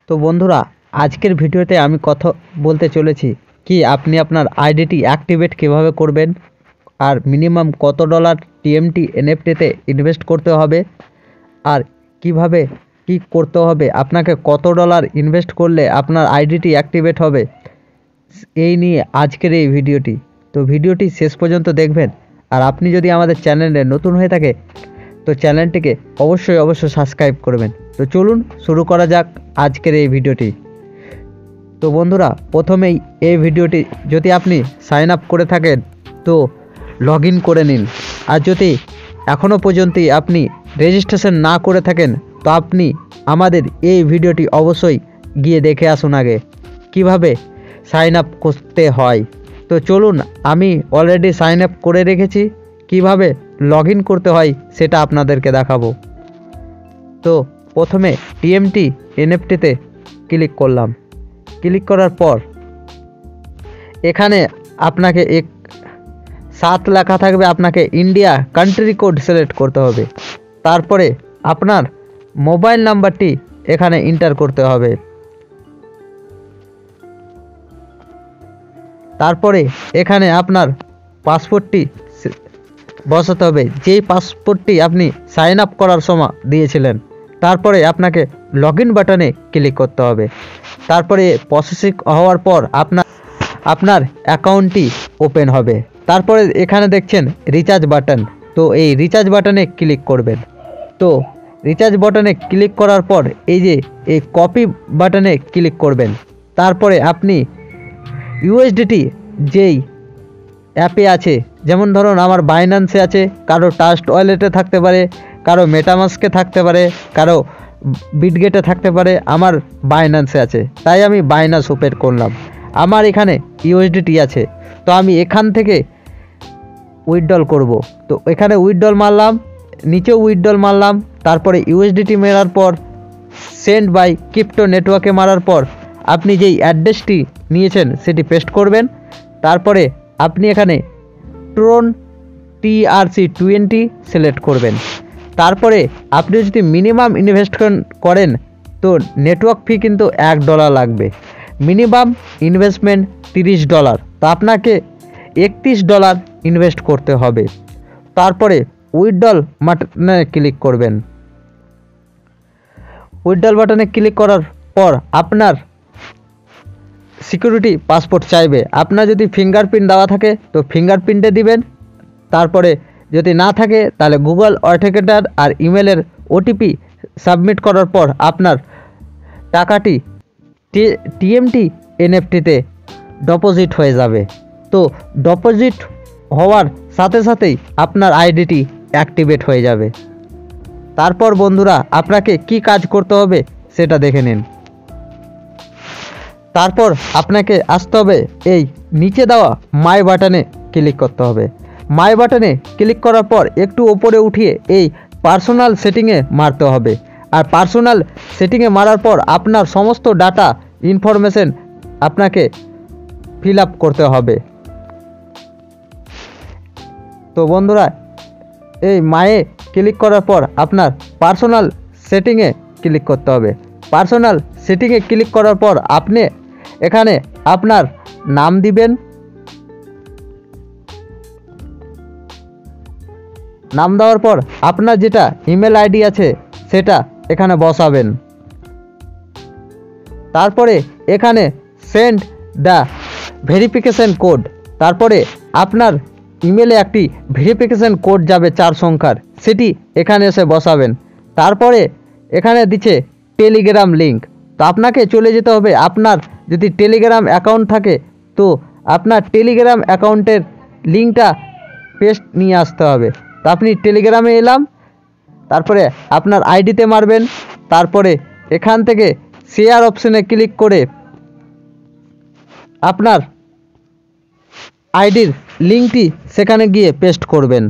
তো বন্ধুরা, আজকের ভিডিওতে আমি কথা বলতে চলেছি কি আপনি আপনার আইডিটি অ্যাক্টিভেট কিভাবে করবেন, আর মিনিমাম কত ডলার টিএমটি এনএফটিতে ইনভেস্ট করতে হবে, আর কিভাবে কি করতে হবে, আপনাকে কত ডলার ইনভেস্ট করলে আপনার আইডিটি অ্যাক্টিভেট হবে, এই নিয়ে আজকের এই ভিডিওটি। তো ভিডিওটি শেষ পর্যন্ত দেখবেন। আর আপনি যদি আমাদের চ্যানেলে নতুন হয়ে থাকে তো চ্যানেলটিকে অবশ্যই সাবস্ক্রাইব করবেন। তো চলুন শুরু করা যাক আজকের এই ভিডিওটি। তো বন্ধুরা, প্রথমেই এই ভিডিওটি যদি আপনি সাইন আপ করে থাকেন তো লগ ইন করে নিন। আর যদি এখনও পর্যন্ত আপনি রেজিস্ট্রেশন না করে থাকেন তো আপনি আমাদের এই ভিডিওটি অবশ্যই গিয়ে দেখে আসুন আগে কিভাবে সাইন আপ করতে হয়। তো চলুন, আমি অলরেডি সাইন আপ করে রেখেছি, কিভাবে লগ ইন করতে হয় সেটা আপনাদেরকে দেখাবো। তো প্রথমে টিএমটি এনএফটিতে ক্লিক করলাম। ক্লিক করার পর এখানে আপনাকে 7 লেখা থাকবে, আপনাকে ইন্ডিয়া কান্ট্রি কোড সিলেক্ট করতে হবে। তারপরে আপনার মোবাইল নাম্বারটি এখানে এন্টার করতে হবে। তারপরে এখানে আপনার পাসপোর্টটি বসাতে হবে, যেই পাসপোর্টটি আপনি সাইন আপ করার সময় দিয়েছিলেন। তারপরে আপনাকে লগ ইন বাটনে ক্লিক করতে হবে। তারপরে প্রসেসিং হওয়ার পর আপনার অ্যাকাউন্টটি ওপেন হবে। তারপরে এখানে দেখছেন রিচার্জ বাটন, তো এই রিচার্জ বাটনে ক্লিক করবেন। তো রিচার্জ বাটনে ক্লিক করার পর এই যে এই কপি বাটনে ক্লিক করবেন। তারপরে আপনি ইউএসডিটি যেই অ্যাপে আছে, যেমন ধরুন আমার বাইন্যান্সে আছে, কারো ট্রাস্ট ওয়ালেটে থাকতে পারে, কারো মেটামাস্কে থাকতে পারে, কারো বিটগেটে থাকতে পারে, আমার বাইন্যান্সে আছে, তাই আমি বাইন্যান্স ওপেন করলাম। আমার এখানে ইউএসডিটি আছে, তো আমি এখান থেকে উইথড্রল করব। তো এখানে উইথড্রল মারলাম, নিচেও উইথড্রল মারলাম। তারপরে ইউএসডিটি মারার পর সেন্ড বাই ক্রিপ্টো নেটওয়ার্কে মারার পর আপনি যেই অ্যাড্রেসটি নিয়েছেন সেটি পেস্ট করবেন। তারপরে আপনি এখানে ট্রন TRC20 সিলেক্ট করবেন। তারপরে আপনি যদি মিনিমাম ইনভেস্ট করেন তো নেটওয়ার্ক ফি কিন্তু $1 লাগবে। মিনিমাম ইনভেস্টমেন্ট $30, তো আপনাকে $31 ইনভেস্ট করতে হবে। তারপরে উইথড্রল বাটনে ক্লিক করবেন। উইথড্রল বাটনে ক্লিক করার পর আপনার সিকিউরিটি পাসপোর্ট চাইবে। আপনার যদি ফিঙ্গারপ্রিন্ট দেওয়া থাকে তো ফিঙ্গারপ্রিন্টে দিবেন। তারপরে যদি না থাকে তাহলে গুগল অথেন্টিকেটর আর ইমেলের ওটিপি সাবমিট করার পর আপনার টাকাটি টিএমটি এনএফটিতে ডিপোজিট হয়ে যাবে। তো ডিপোজিট হওয়ার সাথে সাথেই আপনার আইডিটি অ্যাক্টিভেট হয়ে যাবে। তারপর বন্ধুরা, আপনাকে কি কাজ করতে হবে সেটা দেখে নিন। তারপর আপনাকে আসতে হবে এই নিচে দেওয়া মাই বাটনে ক্লিক করতে হবে। মাই বাটনে ক্লিক করার পর একটু ওপরে উঠিয়ে এই পার্সোনাল সেটিংয়ে মারতে হবে। আর পার্সোনাল সেটিংয়ে মারার পর আপনার সমস্ত ডাটা ইনফরমেশন আপনাকে ফিল আপ করতে হবে। তো বন্ধুরা, এই মায়ে ক্লিক করার পর আপনার পার্সোনাল সেটিংয়ে ক্লিক করতে হবে। পার্সোনাল সেটিংয়ে ক্লিক করার পর আপনি এখানে আপনার নাম দিবেন। নাম দেওয়ার পর আপনার যেটা ইমেল আইডি আছে সেটা এখানে বসাবেন। তারপরে এখানে সেন্ড দ্য ভেরিফিকেশন কোড, তারপরে আপনার ইমেলে একটি ভেরিফিকেশন কোড যাবে 4 সংখ্যার, সেটি এখানে এসে বসাবেন। তারপরে এখানে দিচ্ছে টেলিগ্রাম লিঙ্ক, তো আপনাকে চলে যেতে হবে। আপনার যদি টেলিগ্রাম অ্যাকাউন্ট থাকে তো আপনার টেলিগ্রাম অ্যাকাউন্টের লিঙ্কটা পেস্ট নিয়ে আসতে হবে। তো আপনি টেলিগ্রামে এলাম, তারপরে আপনার আইডিতে মারবেন। তারপরে এখান থেকে শেয়ার অপশনে ক্লিক করে আপনার আইডির লিঙ্কটি সেখানে গিয়ে পেস্ট করবেন।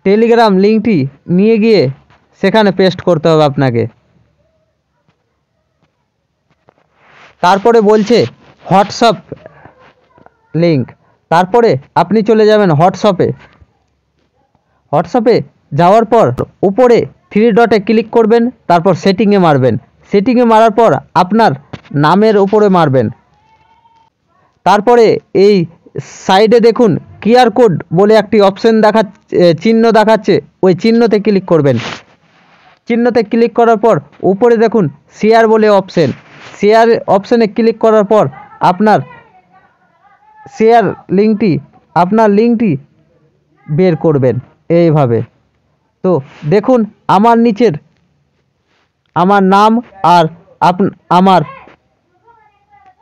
টেলিগ্রাম লিঙ্কটি নিয়ে গিয়ে সেখানে পেস্ট করতে হবে আপনাকে। তারপরে বলছে হোয়াটসঅ্যাপ লিঙ্ক, তারপরে আপনি চলে যাবেন হোয়াটসঅ্যাপে। হোয়াটসঅ্যাপে যাওয়ার পর উপরে থ্রি ডটে ক্লিক করবেন, তারপর সেটিংয়ে মারবেন। সেটিংয়ে মারার পর আপনার নামের উপরে মারবেন। তারপরে এই সাইডে দেখুন কিউআর কোড বলে একটি অপশন চিহ্ন দেখাচ্ছে, ওই চিহ্নতে ক্লিক করবেন। চিহ্নতে ক্লিক করার পর উপরে দেখুন শেয়ার বলে অপশন, শেয়ার অপশনে ক্লিক করার পর আপনার শেয়ার লিঙ্কটি বের করবেন এইভাবে। তো দেখুন আমার নিচের আমার নাম আর আমার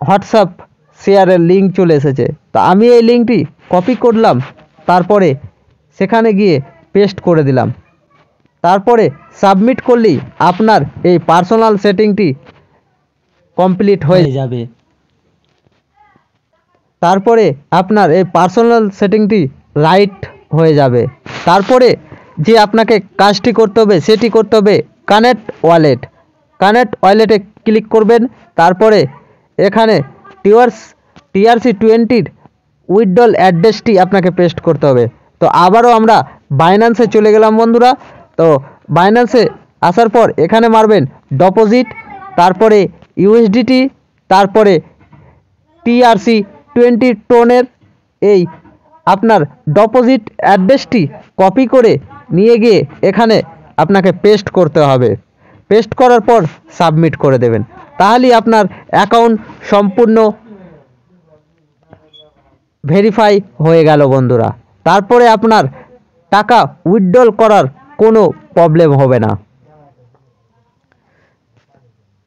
হোয়াটসঅ্যাপ শেয়ারের লিঙ্ক চলে এসেছে। তো আমি এই লিঙ্কটি কপি করলাম, তারপরে সেখানে গিয়ে পেস্ট করে দিলাম। তারপরে সাবমিট করলেই আপনার এই পার্সোনাল সেটিংটি কমপ্লিট হয়ে যাবে। তারপরে আপনার এই পার্সোনাল সেটিংটি রাইট হয়ে যাবে। তারপরে যে আপনাকে কাজটি করতে হবে সেটি করতে হবে কানেক্ট ওয়ালেট। কানেক্ট ওয়ালেটে ক্লিক করবেন। তারপরে এখানে TRC20 উইথড্রল অ্যাড্রেসটি আপনাকে পেস্ট করতে হবে। তো আবারও আমরা বাইন্যান্সে চলে গেলাম বন্ধুরা। তো বাইন্যান্সে আসার পর এখানে মারবেন ডিপোজিট, তারপরে USDT, তারপরে TRC20 টোনের এই আপনার ডিপোজিট অ্যাড্রেসটি কপি করে নিয়ে গিয়ে এখানে আপনাকে পেস্ট করতে হবে। পেস্ট করার পর সাবমিট করে দেবেন, তাহলেই আপনার অ্যাকাউন্ট সম্পূর্ণ ভেরিফাই হয়ে গেল বন্ধুরা। তারপরে আপনার টাকা উইথড্রল করার কোনো প্রবলেম হবে না।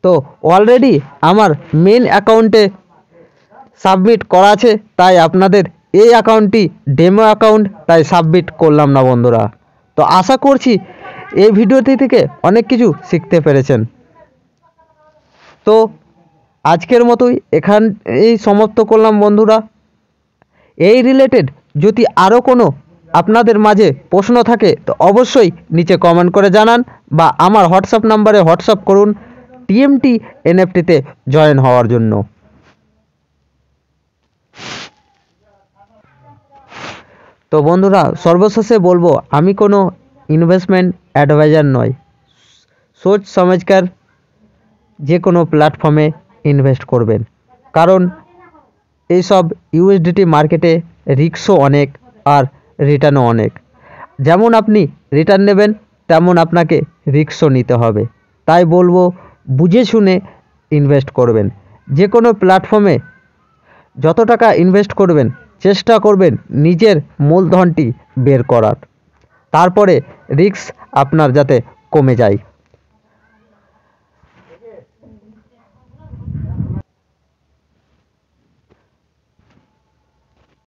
তো অলরেডি আমার মেন অ্যাকাউন্টে সাবমিট করা আছে, তাই আপনাদের এই অ্যাকাউন্টটি ডেমো অ্যাকাউন্ট, তাই সাবমিট করলাম না বন্ধুরা। তো আশা করছি এই ভিডিওটি থেকে অনেক কিছু শিখতে পেরেছেন। তো আজকের মতোই এই সমাপ্ত করলাম বন্ধুরা। এই রিলেটেড যদি আরও কোনো আপনাদের মাঝে প্রশ্ন থাকে তো অবশ্যই নিচে কমেন্ট করে জানান, বা আমার হোয়াটসঅ্যাপ নাম্বারে হোয়াটসঅ্যাপ করুন TMT NFTতে জয়েন হওয়ার জন্য। তো বন্ধুরা সর্বশেষে বলবো, আমি কোনো ইনভেস্টমেন্ট অ্যাডভাইজার নয়। সোচ সমঝকর যে কোনো প্ল্যাটফর্মে ইনভেস্ট করবেন, কারণ এইসব USDT মার্কেটে রিস্কও অনেক আর রিটার্নও অনেক। যেমন আপনি রিটার্ন নেবেন তেমন আপনাকে রিস্কও নিতে হবে। তাই বলবো বুঝে শুনে ইনভেস্ট করবেন। যে কোনো প্ল্যাটফর্মে যত টাকা ইনভেস্ট করবেন চেষ্টা করবেন নিজের মূলধনটি বের করার, তারপরে রিস্ক আপনার যাতে কমে যায়।